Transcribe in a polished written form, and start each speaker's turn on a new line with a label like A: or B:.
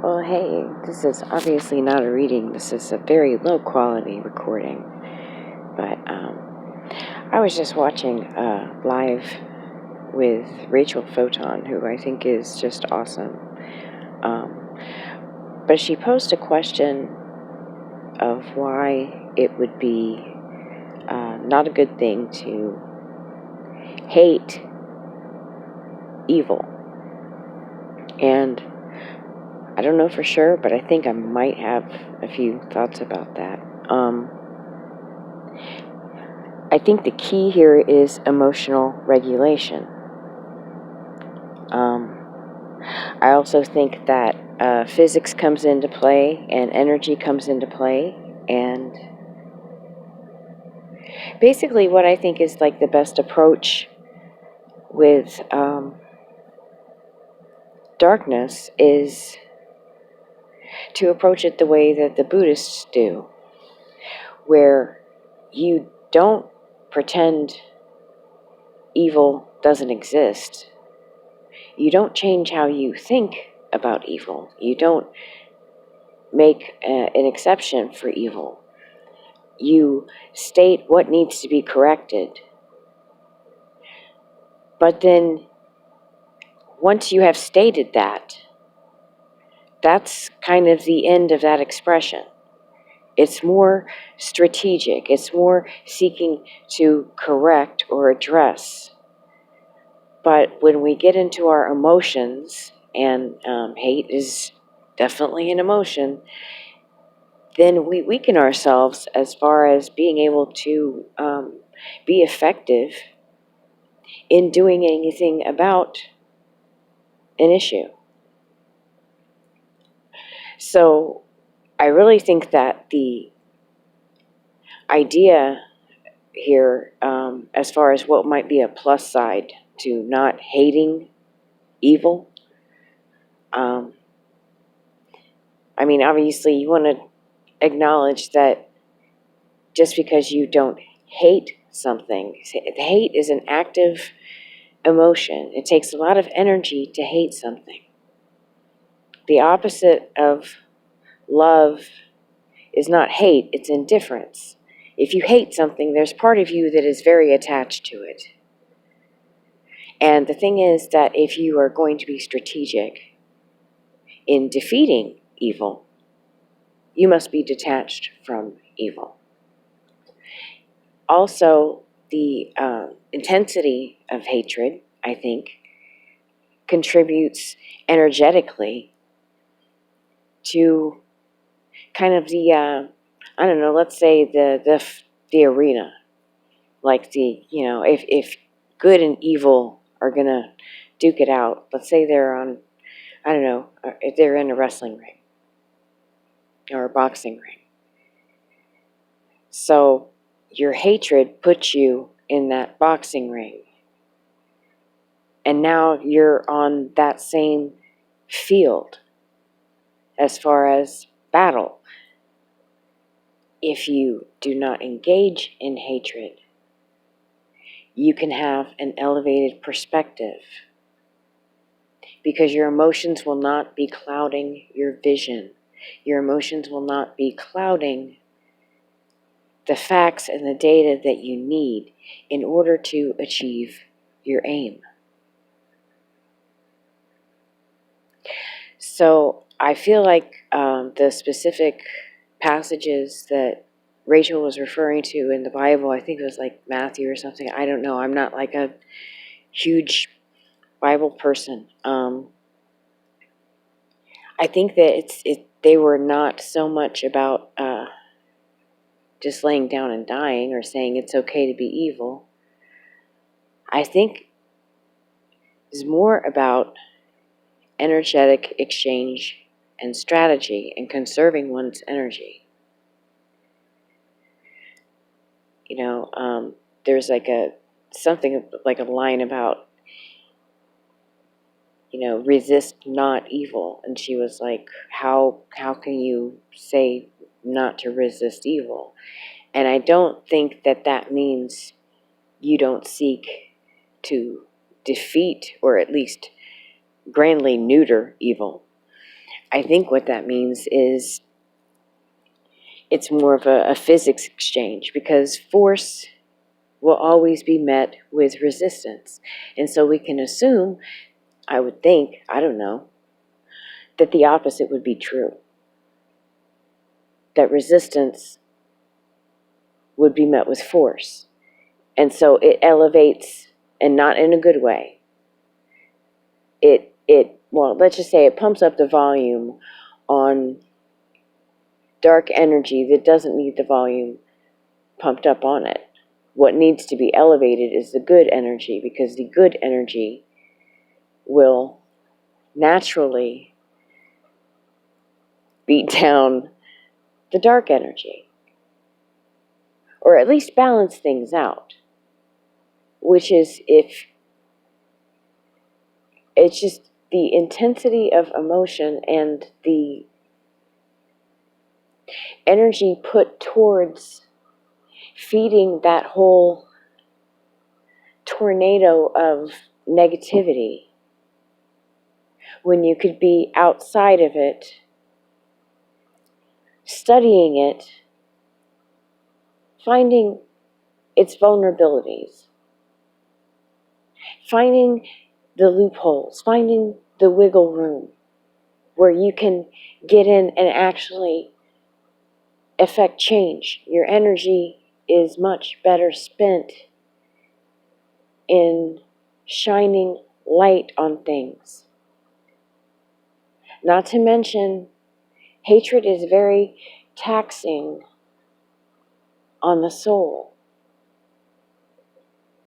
A: Well, hey, this is obviously not a reading. This is a very low quality recording. But I was just watching live with Rachel Photon, who I think is just awesome. But she posed a question of why it would be not a good thing to hate evil. And I don't know for sure, but I think I might have a few thoughts about that. I think the key here is emotional regulation. I also think that physics comes into play and energy comes into play, and basically what I think is like the best approach with darkness is to approach it the way that the Buddhists do, where you don't pretend evil doesn't exist. You don't change how you think about evil. You don't make an exception for evil. You state what needs to be corrected. But then, once you have stated that, that's kind of the end of that expression. It's more strategic. It's more seeking to correct or address. But when we get into our emotions, and hate is definitely an emotion, then we weaken ourselves as far as being able to be effective in doing anything about an issue. So I really think that the idea here, as far as what might be a plus side to not hating evil, I mean, obviously you want to acknowledge that just because you don't hate something, hate is an active emotion. It takes a lot of energy to hate something. The opposite of love is not hate, it's indifference. If you hate something, there's part of you that is very attached to it. And the thing is that if you are going to be strategic in defeating evil, you must be detached from evil. Also, the intensity of hatred, I think, contributes energetically to kind of the, I don't know, let's say the arena. Like if good and evil are going to duke it out, let's say they're on, I don't know, if they're in a wrestling ring or a boxing ring. So your hatred puts you in that boxing ring. And now you're on that same field as far as battle. If you do not engage in hatred, you can have an elevated perspective because your emotions will not be clouding your vision. Your emotions will not be clouding the facts and the data that you need in order to achieve your aim. So I feel like the specific passages that Rachel was referring to in the Bible, I think it was like Matthew or something, I don't know, I'm not like a huge Bible person. I think that they were not so much about just laying down and dying or saying it's okay to be evil. I think it's more about energetic exchange and strategy and conserving one's energy. There's like something like a line about, resist not evil. And she was like, how can you say not to resist evil? And I don't think that means you don't seek to defeat or at least grandly neuter evil. I think what that means is it's more of a physics exchange, because force will always be met with resistance. And so we can assume, I would think, I don't know, that the opposite would be true. That resistance would be met with force. And so it elevates, and not in a good way. Well, let's just say it pumps up the volume on dark energy that doesn't need the volume pumped up on it. What needs to be elevated is the good energy, because the good energy will naturally beat down the dark energy, or at least balance things out, which is, if it's just the intensity of emotion and the energy put towards feeding that whole tornado of negativity, when you could be outside of it, studying it, finding its vulnerabilities, finding the loopholes, finding the wiggle room where you can get in and actually affect change. Your energy is much better spent in shining light on things. Not to mention, hatred is very taxing on the soul.